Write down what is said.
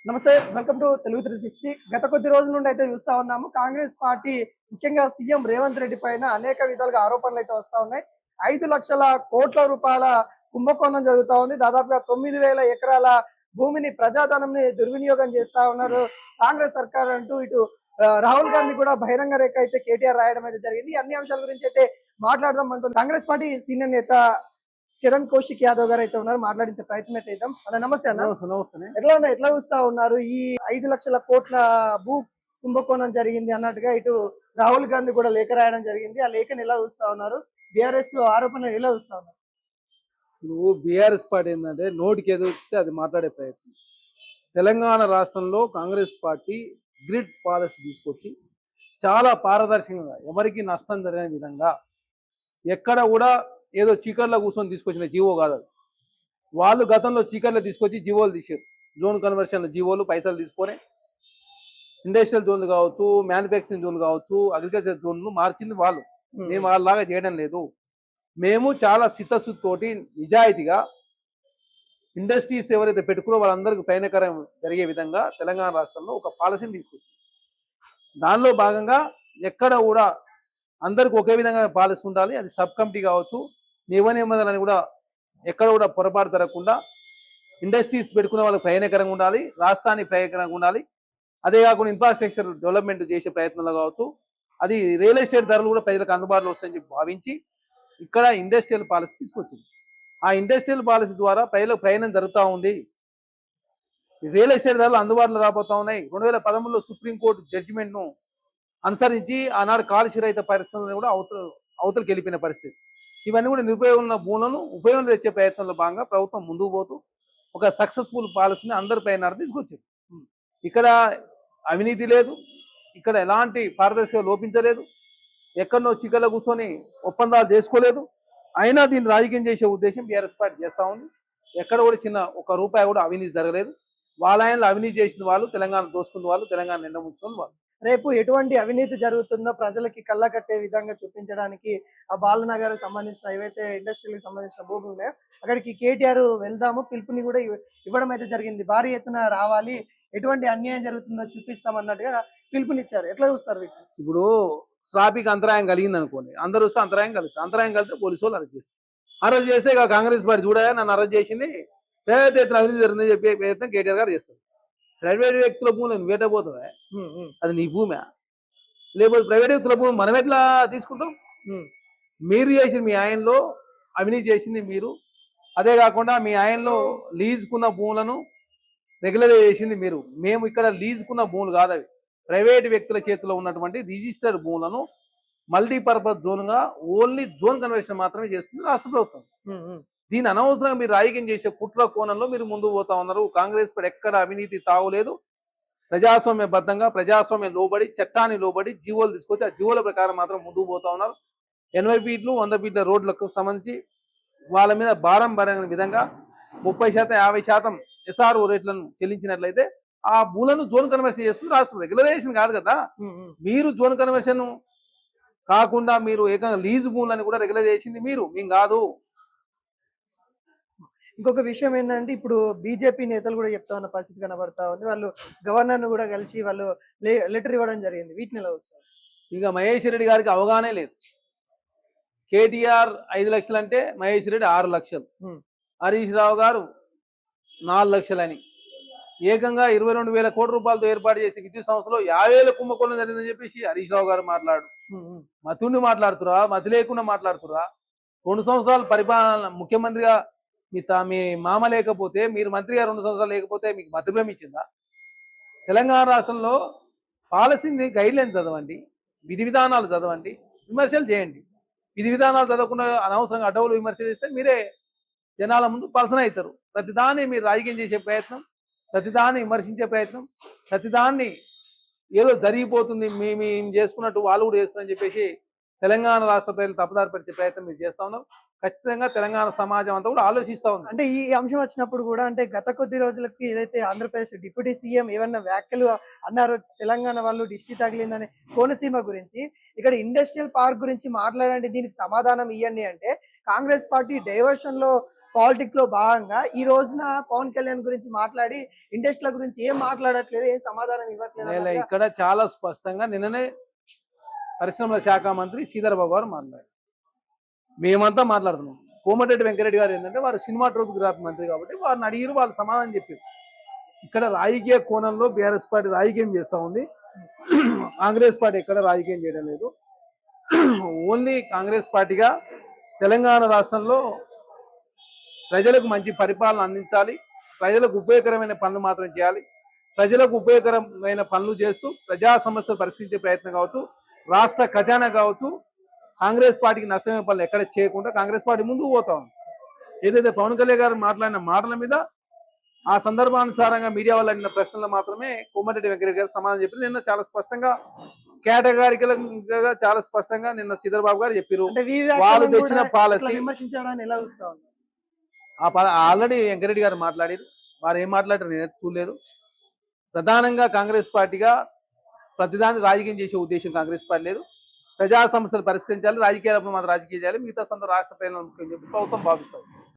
నమస్తే, welcome to Telugu 360. గత కొద్ది రోజుల నుండి అయితే చూస్తా ఉన్నాము. కాంగ్రెస్ పార్టీ ముఖ్యంగా సీఎం రేవంత్ రెడ్డి పైన అనేక విధాలుగా ఆరోపణలు అయితే వస్తా ఉన్నాయి. 5 లక్షల కోట్ల రూపాయల కుంభకోణం జరుగుతా ఉంది. దాదాపుగా 9,000 ఎకరాల భూమిని ప్రజాధనంని దుర్వినియోగం చేస్తా ఉన్నారు కాంగ్రెస్ సర్కార్ అంటూ ఇటు రాహుల్ గాంధీ కూడా బహిరంగ రేఖ అయితే కేటీఆర్ రాయడం అయితే జరిగింది. అన్ని అంశాల గురించి అయితే మాట్లాడదాం. మనతో కాంగ్రెస్ పార్టీ సీనియర్ నేత చరణ్ కౌశిక్ యాదవ్ గారు అయితే ఉన్నారు. మాట్లాడించే ప్రయత్నం అయితే చేద్దాం. అన్న నమస్తే అన్న. నమస్తే. ఎట్లా చూస్తా ఉన్నారు ఈ 5 లక్షల కోట్ల భూ కుంభకోణం జరిగింది అన్నట్టుగా ఇటు రాహుల్ గాంధీ కూడా లేఖ రాయడం జరిగింది. ఆ లేఖను ఎలా చూస్తా ఉన్నారు? బీఆర్ఎస్ ఆరోపణలు ఎలా చూస్తా ఉన్నారు? నువ్వు బీఆర్ఎస్ పార్టీ ఏంటంటే నోటికి ఏదో వస్తే అది మాట్లాడే ప్రయత్నం. తెలంగాణ రాష్ట్రంలో కాంగ్రెస్ పార్టీ గ్రిడ్ పాలసీ తీసుకొచ్చి చాలా పారదర్శకంగా ఎవరికి నష్టం జరిగిన విధంగా ఎక్కడ కూడా ఏదో చీకర్లో కూర్చొని తీసుకొచ్చిన జీవో కాదు అది. వాళ్ళు గతంలో చీకర్లో తీసుకొచ్చి జీవోలు తీసారు. జోన్ కన్వర్షన్లు జీవోలు పైసలు తీసుకొని ఇండస్ట్రియల్ జోన్లు కావచ్చు, మ్యానుఫ్యాక్చరింగ్ జోన్లు కావచ్చు, అగ్రికల్చర్ జోన్లు మార్చింది వాళ్ళు. మేము వాళ్ళలాగా చేయడం లేదు. మేము చాలా చిత్తశుద్ధితోటి నిజాయితీగా ఇండస్ట్రీస్ ఎవరైతే పెట్టుకున్నారో వాళ్ళందరికీ ప్రయోజనకరం జరిగే విధంగా తెలంగాణ రాష్ట్రంలో ఒక పాలసీని తీసుకొచ్చింది. దానిలో భాగంగా ఎక్కడ కూడా అందరికి ఒకే విధంగా పాలసీ ఉండాలి. అది సబ్ కమిటీ కావచ్చు, నిబంధనలను కూడా ఎక్కడ కూడా పొరపాటు జరగకుండా ఇండస్ట్రీస్ పెట్టుకునే వాళ్ళకి ప్రయోజనకరంగా ఉండాలి, రాష్ట్రానికి ప్రయోజనకరంగా ఉండాలి. అదే కాకుండా ఇన్ఫ్రాస్ట్రక్చర్ డెవలప్మెంట్ చేసే ప్రయత్నంలో కావచ్చు, అది రియల్ ఎస్టేట్ ధరలు కూడా ప్రజలకు అందుబాటులో వస్తాయని చెప్పి భావించి ఇక్కడ ఇండస్ట్రియల్ పాలసీ తీసుకొచ్చింది. ఆ ఇండస్ట్రియల్ పాలసీ ద్వారా ప్రజలకు ప్రయాణం జరుగుతూ ఉంది. రియల్ ఎస్టేట్ ధరలు అందుబాటులో రాబోతా ఉన్నాయి. 2013లో సుప్రీంకోర్టు జడ్జిమెంట్ను అనుసరించి ఆనాడు కాలుష్య రహిత పరిశ్రమలను కూడా అవతలకి వెళ్ళిపోయిన పరిస్థితి. ఇవన్నీ కూడా నిరుపయోగం ఉన్న భూములను ఉపయోగం తెచ్చే ప్రయత్నంలో భాగంగా ప్రభుత్వం ముందుకు పోతూ ఒక సక్సెస్ఫుల్ పాలసీని అందరిపై తీసుకొచ్చింది. ఇక్కడ అవినీతి లేదు, ఇక్కడ ఎలాంటి పారదర్శకత లోపించలేదు, ఎక్కడనో చిక్కలో కూర్చొని ఒప్పందాలు చేసుకోలేదు. అయినా దీన్ని రాజకీయం చేసే ఉద్దేశం బీఆర్ఎస్ పార్టీ చేస్తూ ఉంది. ఎక్కడ కూడా చిన్న ఒక రూపాయి కూడా అవినీతి జరగలేదు. వాళ్ళ ఆయనలో అవినీతి చేసిన వాళ్ళు, తెలంగాణ దోసుకున్న వాళ్ళు, తెలంగాణ నిండముచ్చుకున్న వాళ్ళు. రేపు ఎటువంటి అవినీతి జరుగుతుందో ప్రజలకి కళ్ళకట్టే విధంగా చూపించడానికి ఆ బాలనగర్ సంబంధించిన ఏవైతే ఇండస్ట్రీలకు సంబంధించిన భూములు ఉన్నాయో అక్కడికి కేటీఆర్ వెళ్దాము పిలుపుని కూడా ఇవ్వడం అయితే జరిగింది. భారీ ఎత్తున రావాలి, ఎటువంటి అన్యాయం జరుగుతుందో చూపిస్తామన్నట్టుగా పిలుపునిచ్చారు. ఎట్లా చూస్తారు వీటిని? ఇప్పుడు ట్రాఫిక్ అంతరాయం కలిగింది అనుకోండి, అందరూ వస్తే అంతరాయం కలుగుతుంది. అంతరాయం కలిగితే పోలీసు వాళ్ళు అరెస్ట్ చేస్తారు. అరెస్ట్ చేస్తే ఇక కాంగ్రెస్ పార్టీ చూడగా నన్ను అరెస్ట్ చేసింది, పేద ఎత్తున అవినీతి జరిగిందని చెప్పే ప్రయత్నం కేటీఆర్ గారు చేస్తారు. ప్రైవేట్ వ్యక్తుల భూమి నువ్వు వేటపోతావా? అది నీ భూమి. లేకపోతే ప్రైవేట్ వ్యక్తుల భూమి మనం ఎట్లా తీసుకుంటాం? మీరు చేసింది మీ ఆయనలో అవినీతి చేసింది మీరు. అదే కాకుండా మీ ఆయనలో లీజుకున్న భూములను రెగ్యులర్ చేసింది మీరు. మేము ఇక్కడ లీజుకున్న భూములు కాదు, అవి ప్రైవేట్ వ్యక్తుల చేతిలో ఉన్నటువంటి రిజిస్టర్డ్ భూములను మల్టీపర్పస్ జోన్గా ఓన్లీ జోన్ కన్వర్షన్ మాత్రమే చేస్తుంది రాష్ట్ర ప్రభుత్వం. దీని అనవసరంగా మీరు రాజకీయం చేసే కుట్ర కోణంలో మీరు ముందుకు పోతా ఉన్నారు. కాంగ్రెస్ పార్టీ ఎక్కడ అవినీతి తావులేదు. ప్రజాస్వామ్యబద్ధంగా ప్రజాస్వామ్యం లోబడి, చట్టాన్ని లోబడి జీవోలు తీసుకొచ్చి ఆ జీవోల ప్రకారం మాత్రం ముందుకు పోతా ఉన్నారు. 80 ఫీట్లు 100 ఫీట్ల రోడ్లకు సంబంధించి వాళ్ళ మీద భారం పడిన విధంగా 30% 50% SRO రేట్లను చెల్లించినట్లయితే ఆ భూలను జోన్ కన్వర్షన్ చేస్తుంది రాష్ట్రం. రెగ్యులరైజేషన్ కాదు కదా. మీరు జోన్ కన్వర్షన్ కాకుండా మీరు ఏకంగా లీజు భూములని కూడా రెగ్యులర్ చేసింది మీరు, మేము కాదు. ఇంకొక విషయం ఏంటంటే ఇప్పుడు బీజేపీ నేతలు కూడా చెప్తా ఉన్న పరిస్థితి కనబడతా ఉంది. వాళ్ళు గవర్నర్ను కూడా కలిసి వాళ్ళు లెటర్ ఇవ్వడం జరిగింది. వీటిని ఎలా వస్తారు? ఇక మహేష్ రెడ్డి గారికి అవగాహనే లేదు. కేటీఆర్ 5 లక్షలు అంటే మహేష్ రెడ్డి 6 లక్షలు, హరీష్ రావు గారు 4 లక్షలని, ఏకంగా 22,000 కోట్ల రూపాయలతో ఏర్పాటు చేసి విద్యుత్ సంస్థలో 50,000 కుంభకోణం జరిగిందని చెప్పేసి హరీష్ రావు గారు మాట్లాడు. మతుండి మాట్లాడుతురా, మతి లేకుండా మాట్లాడుతురా? 2 సంవత్సరాలు పరిపాలన ముఖ్యమంత్రిగా మీ మామ లేకపోతే, మీరు మంత్రిగా 2 సంవత్సరాలు లేకపోతే మీకు మతిభ్రమ ఇచ్చిందా? తెలంగాణ రాష్ట్రంలో పాలసీని గైడ్లైన్స్ చదవండి, విధి విధానాలు చదవండి, విమర్శలు చేయండి. విధి విధానాలు చదవకుండా అనవసరంగా అడవులు విమర్శ చేస్తే మీరే జనాల ముందు పలసన అవుతారు. ప్రతిదాన్ని మీరు రాజకీయం చేసే ప్రయత్నం, ప్రతిదాన్ని విమర్శించే ప్రయత్నం, ప్రతిదాన్ని ఏదో జరిగిపోతుంది మేము చేసుకున్నట్టు వాళ్ళు కూడా చేస్తున్నారని చెప్పేసి తెలంగాణ రాష్ట్ర ప్రజలు తప్పుదారి పరిచే ప్రయత్నం మీరు చేస్తా ఉన్నారు. ఖచ్చితంగా తెలంగాణ సమాజం అంతా కూడా ఆలోచిస్తూ ఉంది. అంటే ఈ అంశం వచ్చినప్పుడు కూడా అంటే గత కొద్ది రోజులకి ఏదైతే ఆంధ్రప్రదేశ్ డిప్యూటీ సీఎం ఏమన్నా వ్యాఖ్యలు అన్నారు, తెలంగాణ వాళ్ళు దిష్టి తగిలిందని కోనసీమ గురించి, ఇక్కడ ఇండస్ట్రియల్ పార్క్ గురించి మాట్లాడండి, దీనికి సమాధానం ఇవ్వండి అంటే కాంగ్రెస్ పార్టీ డైవర్షన్ లో పాలిటిక్స్ లో భాగంగా ఈ రోజున పవన్ కళ్యాణ్ గురించి మాట్లాడి ఇండస్ట్రీల గురించి ఏం మాట్లాడట్లేదు, ఏం సమాధానం ఇవ్వట్లేదు నేల అన్నట్టుగా. ఇక్కడ చాలా స్పష్టంగా నిన్ననే పరిశ్రమల శాఖ మంత్రి శ్రీధర్ బాబు గారు మాట్లాడారు. మేమంతా మాట్లాడుతున్నాం. కోమటిరెడ్డి వెంకరెడ్డి గారు ఏంటంటే వారు సినిమాటోగ్రఫీ మంత్రి కాబట్టి వారిని అడిగిరు, వాళ్ళు సమాధానం చెప్పారు. ఇక్కడ రాజకీయ కోణంలో బీఆర్ఎస్ పార్టీ రాజకీయం చేస్తూ ఉంది. కాంగ్రెస్ పార్టీ ఎక్కడ రాజకీయం చేయడం లేదు. ఓన్లీ కాంగ్రెస్ పార్టీగా తెలంగాణ రాష్ట్రంలో ప్రజలకు మంచి పరిపాలన అందించాలి, ప్రజలకు ఉపయోగకరమైన పనులు మాత్రం చేయాలి. ప్రజలకు ఉపయోగకరమైన పనులు చేస్తూ ప్రజా సమస్యలు పరిష్కరించే ప్రయత్నం కావచ్చు, రాష్ట్ర ఖజానా కావచ్చు, కాంగ్రెస్ పార్టీకి నష్టమైన పనులు ఎక్కడ చేయకుండా కాంగ్రెస్ పార్టీ ముందుకు పోతా ఉంది. ఏదైతే పవన్ కళ్యాణ్ గారు మాట్లాడిన మాటల మీద ఆ సందర్భానుసారంగా మీడియా వాళ్ళు అడిగిన ప్రశ్నలు మాత్రమే కోమటిరెడ్డి వెంకరెడ్డి గారు సమాధానం చెప్పారు. నిన్న చాలా స్పష్టంగా కేటగారికలుగా చాలా స్పష్టంగా నిన్న శ్రీధర్ బాబు గారు చెప్పారు. అంటే వాళ్ళు తెచ్చిన పాలసీ విమర్శించడాన్ని ఎలా చూస్తా ఉన్నారు? ఆల్రెడీ వెంకరెడ్డి గారు మాట్లాడారు. వారు ఏం మాట్లాడారు నేనైతే చూడలేదు. ప్రధానంగా కాంగ్రెస్ పార్టీగా ప్రతిదాన్ని రాజకీయం చేసే ఉద్దేశం కాంగ్రెస్ పార్టీ లేదు. ప్రజా సమస్యలు పరిష్కరించాలి, రాజకీయాలప్పుడు మాత్రం రాజకీయం చేయాలి, మిగతా సందర్భ రాష్ట్ర ప్రజలను ముఖ్యం చెప్పి ప్రభుత్వం భావిస్తారు.